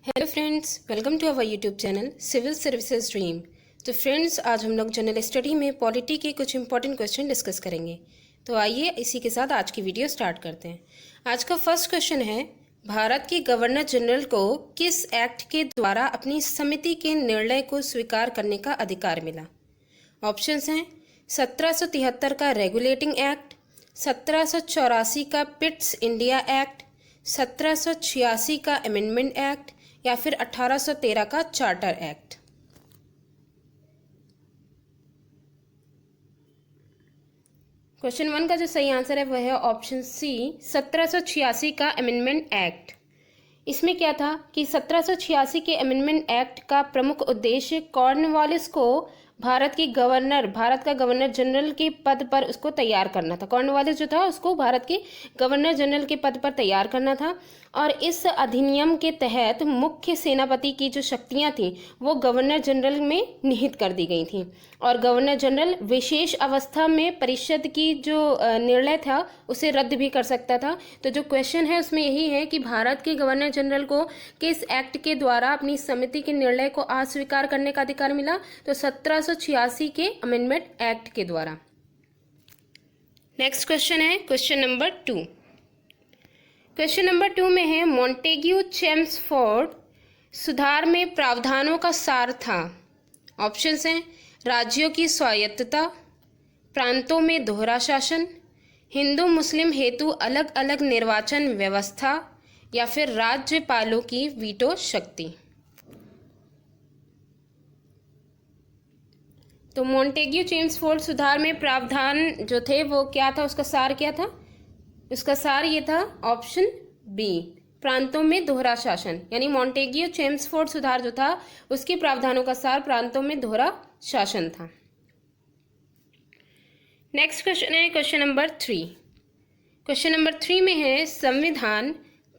Hello friends, welcome to our YouTube channel civil services dream. तो friends, आज हम लोग जनरल स्टडी में पॉलिटी के कुछ इंपॉर्टेंट क्वेश्चन डिस्कस करेंगे। तो आइए इसी के साथ आज की वीडियो स्टार्ट करते हैं। आज का फर्स्ट क्वेश्चन है, भारत के गवर्नर जनरल को किस एक्ट के द्वारा अपनी समिति के निर्णय को स्वीकार करने का अधिकार मिला? ऑप्शंस हैं 1773 का रेगुलेटिंग एक्ट, 1784 का पिट्स इंडिया एक्ट, 1786 का अमेंडमेंट एक्ट या फिर 1813 का चार्टर एक्ट। क्वेश्चन 1 का जो सही आंसर है वह है ऑप्शन सी, 1786 का अमेंडमेंट एक्ट। इसमें क्या था कि 1786 के अमेंडमेंट एक्ट का प्रमुख उद्देश्य कॉर्नवालिस को भारत का गवर्नर जनरल के पद पर उसको तैयार करना था। कॉर्नवालिस जो था उसको भारत के गवर्नर जनरल के पद पर तैयार करना था और इस अधिनियम के तहत मुख्य सेनापति की जो शक्तियां थी वो गवर्नर जनरल में निहित कर दी गई थी और गवर्नर जनरल विशेष अवस्था में परिषद की जो निर्णय था उसे रद्द भी कर सकता था। तो जो क्वेश्चन है उसमें यही है कि भारत के गवर्नर जनरल को किस एक्ट के द्वारा अपनी समिति के निर्णय को अस्वीकार करने का अधिकार मिला? तो 1786 के अमेंडमेंट एक्ट के द्वारा। नेक्स्ट क्वेश्चन है क्वेश्चन नंबर 2। क्वेश्चन नंबर 2 में है, मॉन्टेग्यू चेम्सफोर्ड सुधार में प्रावधानों का सार था। ऑप्शंस हैं राज्यों की स्वायत्तता, प्रांतों में दोहरा शासन, हिंदू मुस्लिम हेतु अलग अलग निर्वाचन व्यवस्था या फिर राज्यपालों की वीटो शक्ति। तो मॉन्टेग्यू चेम्सफोर्ड सुधार में प्रावधान जो थे वो क्या था, उसका सार क्या था? उसका सार ये था ऑप्शन बी, प्रांतों में दोहरा शासन। यानी मॉन्टेग्यू चेम्सफोर्ड सुधार जो था उसके प्रावधानों का सार प्रांतों में दोहरा शासन था। नेक्स्ट क्वेश्चन है क्वेश्चन नंबर 3। क्वेश्चन नंबर 3 में है, संविधान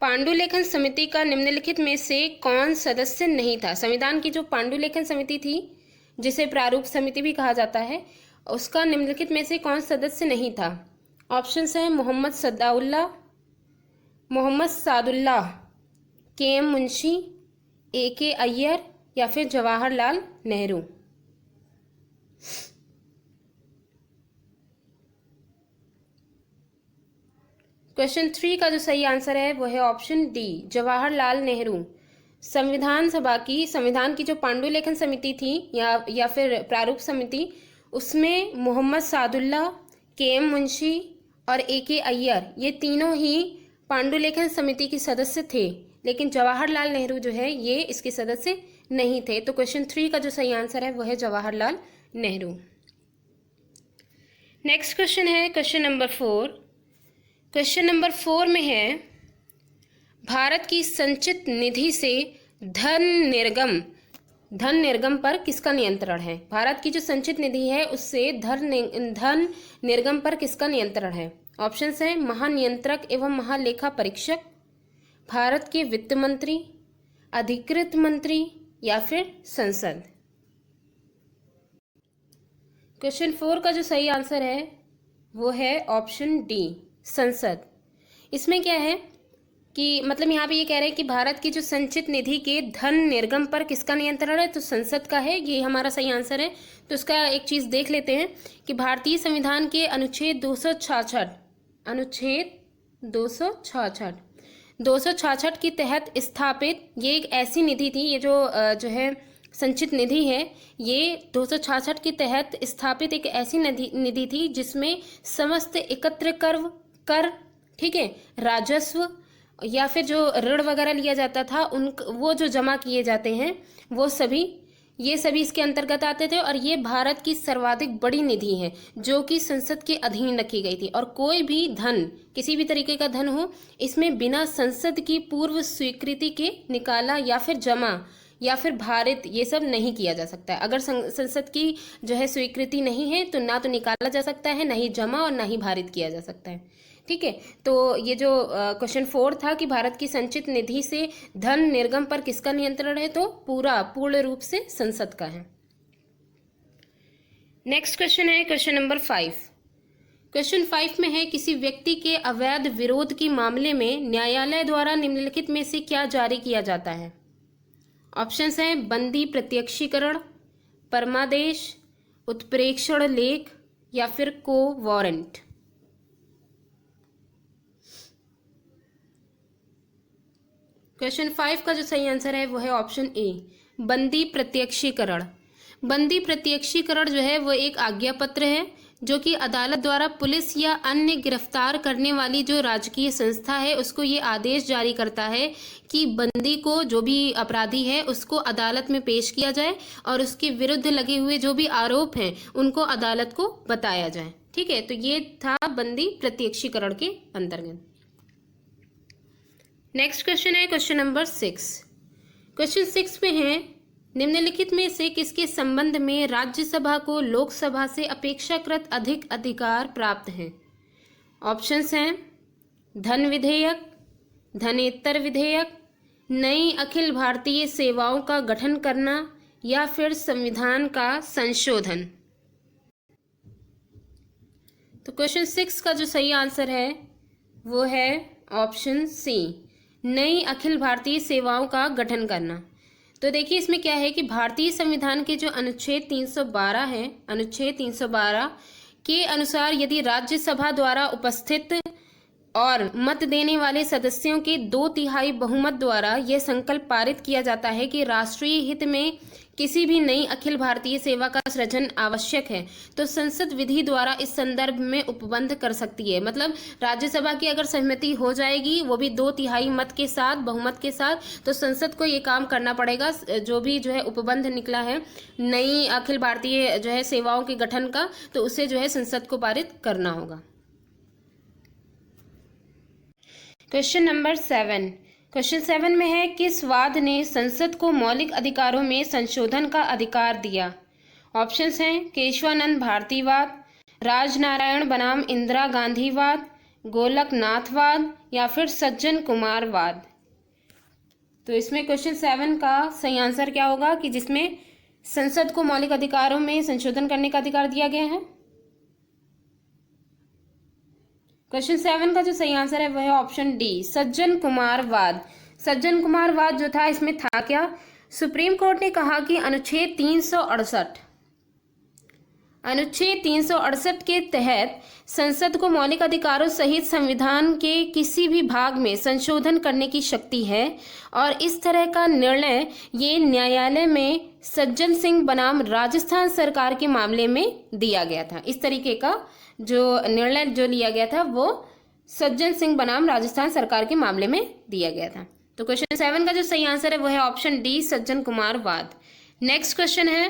पांडुलेखन समिति का निम्नलिखित में से कौन सदस्य नहीं था? संविधान की जो पांडुलेखन समिति थी जिसे प्रारूप समिति भी कहा जाता है, उसका निम्नलिखित में से कौन सदस्य नहीं था? ऑप्शंस हैं मोहम्मद सादुल्लाह, के.एम. मुंशी, ए.के. अय्यर या फिर जवाहरलाल नेहरू। क्वेश्चन 3 का जो सही आंसर है वो है ऑप्शन डी, जवाहरलाल नेहरू। संविधान की जो पांडुलेखन समिति थी या फिर प्रारूप समिति, उसमें मोहम्मद सादुल्लाह, के.एम. मुंशी और ए.के. अय्यर ये तीनों ही पांडुलेखन समिति के सदस्य थे, लेकिन जवाहरलाल नेहरू जो है ये इसके सदस्य नहीं थे। तो क्वेश्चन 3 का जो सही आंसर है वह है जवाहरलाल नेहरू। नेक्स्ट क्वेश्चन है क्वेश्चन नंबर 4। क्वेश्चन नंबर 4 में है, भारत की संचित निधि से धन निर्गम पर किसका नियंत्रण है? भारत की जो संचित निधि है उससे धन निर्गम पर किसका नियंत्रण है? ऑप्शंस हैं महानियंत्रक एवं महालेखा परीक्षक, भारत के वित्त मंत्री, अधिकृत मंत्री या फिर संसद। क्वेश्चन 4 का जो सही आंसर है वो है ऑप्शन डी, संसद। इसमें क्या है कि मतलब यहाँ पे ये कह रहे हैं कि भारत की जो संचित निधि के धन निर्गम पर किसका नियंत्रण है? तो संसद का है, ये हमारा सही आंसर है। तो उसका एक चीज़ देख लेते हैं कि भारतीय संविधान के अनुच्छेद 266 के तहत स्थापित ये एक ऐसी निधि थी। ये जो है संचित निधि है, ये 266 के तहत स्थापित एक ऐसी निधि थी जिसमें समस्त एकत्र कर ठीक है, राजस्व या फिर जो ऋण वगैरह लिया जाता था वो जो जमा किए जाते हैं वो सभी इसके अंतर्गत आते थे। और ये भारत की सर्वाधिक बड़ी निधि है जो कि संसद के अधीन रखी गई थी। और कोई भी धन, किसी भी तरीके का धन हो, इसमें बिना संसद की पूर्व स्वीकृति के निकाला या फिर जमा या फिर भारित ये सब नहीं किया जा सकता है। अगर संसद की जो है स्वीकृति नहीं है तो ना तो निकाला जा सकता है, ना ही जमा और ना ही भारित किया जा सकता है। ठीक है, तो ये जो क्वेश्चन 4 था कि भारत की संचित निधि से धन निर्गम पर किसका नियंत्रण है, तो पूर्ण रूप से संसद का है। नेक्स्ट क्वेश्चन है क्वेश्चन नंबर 5। क्वेश्चन 5 में है, किसी व्यक्ति के अवैध विरोध के मामले में न्यायालय द्वारा निम्नलिखित में से क्या जारी किया जाता है? ऑप्शंस हैं बंदी प्रत्यक्षीकरण, परमादेश, उत्प्रेक्षण लेख या फिर को वारंट। क्वेश्चन 5 का जो सही आंसर है वो है ऑप्शन ए, बंदी प्रत्यक्षीकरण। बंदी प्रत्यक्षीकरण जो है वो एक आज्ञा पत्र है जो कि अदालत द्वारा पुलिस या अन्य गिरफ्तार करने वाली जो राजकीय संस्था है उसको ये आदेश जारी करता है कि बंदी को, जो भी अपराधी है, उसको अदालत में पेश किया जाए और उसके विरुद्ध लगे हुए जो भी आरोप हैं उनको अदालत को बताया जाए। ठीक है, तो ये था बंदी प्रत्यक्षीकरण के अंतर्गत। नेक्स्ट क्वेश्चन है क्वेश्चन नंबर 6। क्वेश्चन 6 में है निम्नलिखित में से किसके संबंध में राज्यसभा को लोकसभा से अपेक्षाकृत अधिक अधिकार प्राप्त हैं। ऑप्शंस हैं धन विधेयक, धनेतर विधेयक, नई अखिल भारतीय सेवाओं का गठन करना या फिर संविधान का संशोधन। तो क्वेश्चन 6 का जो सही आंसर है वो है ऑप्शन सी, नई अखिल भारतीय सेवाओं का गठन करना। तो देखिए इसमें क्या है कि भारतीय संविधान के जो अनुच्छेद 312 है, अनुच्छेद 312 के अनुसार यदि राज्यसभा द्वारा उपस्थित और मत देने वाले सदस्यों के 2/3 बहुमत द्वारा यह संकल्प पारित किया जाता है कि राष्ट्रीय हित में किसी भी नई अखिल भारतीय सेवा का सृजन आवश्यक है, तो संसद विधि द्वारा इस संदर्भ में उपबंध कर सकती है। मतलब राज्यसभा की अगर सहमति हो जाएगी, वो भी 2/3 मत के साथ, बहुमत के साथ, तो संसद को ये काम करना पड़ेगा, जो भी जो है उपबंध निकला है नई अखिल भारतीय जो है सेवाओं के गठन का, तो उसे जो है संसद को पारित करना होगा। Question number 7। क्वेश्चन 7 में है किस वाद ने संसद को मौलिक अधिकारों में संशोधन का अधिकार दिया। ऑप्शंस हैं केशवानंद भारतीवाद, राजनारायण बनाम इंदिरा गांधीवाद, गोलकनाथवाद या फिर सज्जन कुमारवाद। तो इसमें क्वेश्चन 7 का सही आंसर क्या होगा कि जिसमें संसद को मौलिक अधिकारों में संशोधन करने का अधिकार दिया गया है। क्वेश्चन 7 का जो सही आंसर है वह है ऑप्शन डी, सज्जन कुमारवाद। सज्जन कुमारवाद जो था इसमें था क्या, सुप्रीम कोर्ट ने कहा कि अनुच्छेद 368 के तहत संसद को मौलिक अधिकारों सहित संविधान के किसी भी भाग में संशोधन करने की शक्ति है और इस तरह का निर्णय ये न्यायालय में सज्जन सिंह बनाम राजस्थान सरकार के मामले में दिया गया था। इस तरीके का जो निर्णय जो लिया गया था वो सज्जन सिंह बनाम राजस्थान सरकार के मामले में दिया गया था। तो क्वेश्चन 7 का जो सही आंसर है वो है ऑप्शन डी, सज्जन कुमारवाद। नेक्स्ट क्वेश्चन है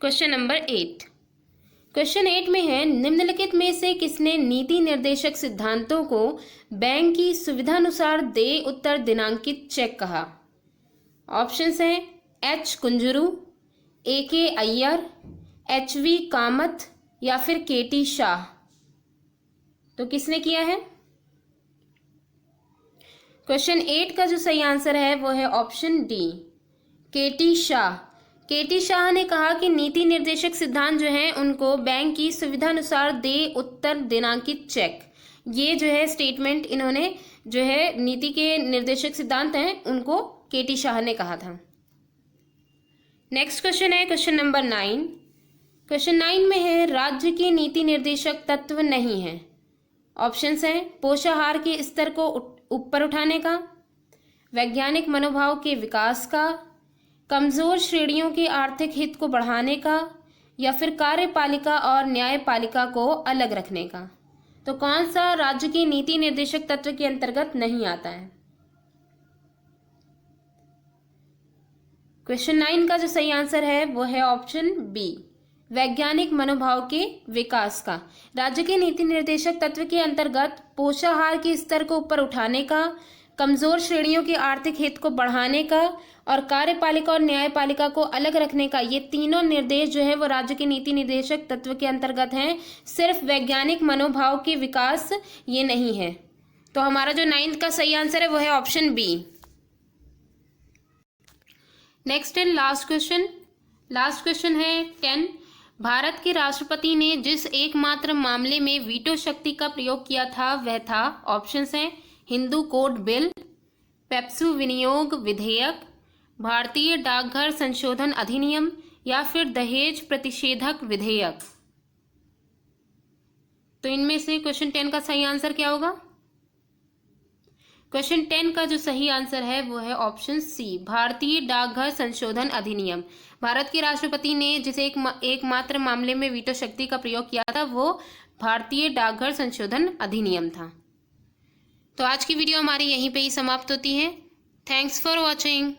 क्वेश्चन नंबर 8। क्वेश्चन 8 में है निम्नलिखित में से किसने नीति निर्देशक सिद्धांतों को बैंक की सुविधानुसार देय उत्तर दिनांकित चेक कहा। ऑप्शंस हैं H Kunzru, AK Iyer, HV Kamat या फिर KT शाह। तो किसने किया है। क्वेश्चन 8 का जो सही आंसर है वो है option D, KT Shah. KT Shah ने कहा कि नीति निर्देशक सिद्धांत जो हैं उनको बैंक की सुविधानुसार देय उत्तर दिनांकित चेक, ये जो है स्टेटमेंट इन्होंने जो है नीति के निर्देशक सिद्धांत हैं उनको KT शाह ने कहा था। नेक्स्ट क्वेश्चन है क्वेश्चन नंबर 9। क्वेश्चन 9 में है राज्य के नीति निर्देशक तत्व नहीं है। ऑप्शंस हैं पोषाहार के स्तर को ऊपर उठाने का, वैज्ञानिक मनोभाव के विकास का, कमजोर श्रेणियों के आर्थिक हित को बढ़ाने का या फिर कार्यपालिका और न्यायपालिका को अलग रखने का। तो कौन सा राज्य की नीति निर्देशक तत्व के अंतर्गत नहीं आता है। क्वेश्चन 9 का जो सही आंसर है वो है ऑप्शन बी, वैज्ञानिक मनोभाव के विकास का। राज्य के नीति निर्देशक तत्व के अंतर्गत पोषाहार के स्तर को ऊपर उठाने का, कमजोर श्रेणियों के आर्थिक हित को बढ़ाने का और कार्यपालिका और न्यायपालिका को अलग रखने का, ये तीनों निर्देश जो है वो राज्य के नीति निर्देशक तत्व के अंतर्गत हैं। सिर्फ वैज्ञानिक मनोभाव के विकास ये नहीं है। तो हमारा जो 9th का सही आंसर है वो है option B. Next and last question है 10। भारत के राष्ट्रपति ने जिस एकमात्र मामले में वीटो शक्ति का प्रयोग किया था वह था। ऑप्शंस हैं हिंदू कोड बिल, पेप्सू विनियोग विधेयक, भारतीय डाकघर संशोधन अधिनियम या फिर दहेज प्रतिषेधक विधेयक। तो इनमें से क्वेश्चन 10 का सही आंसर क्या होगा? क्वेश्चन 10 का जो सही आंसर है वो है ऑप्शन सी, भारतीय डाकघर संशोधन अधिनियम। भारत के राष्ट्रपति ने जिसे एकमात्र मामले में वीटो शक्ति का प्रयोग किया था वो भारतीय डाकघर संशोधन अधिनियम था। तो आज की वीडियो हमारी यहीं पे ही समाप्त होती है। Thanks for watching.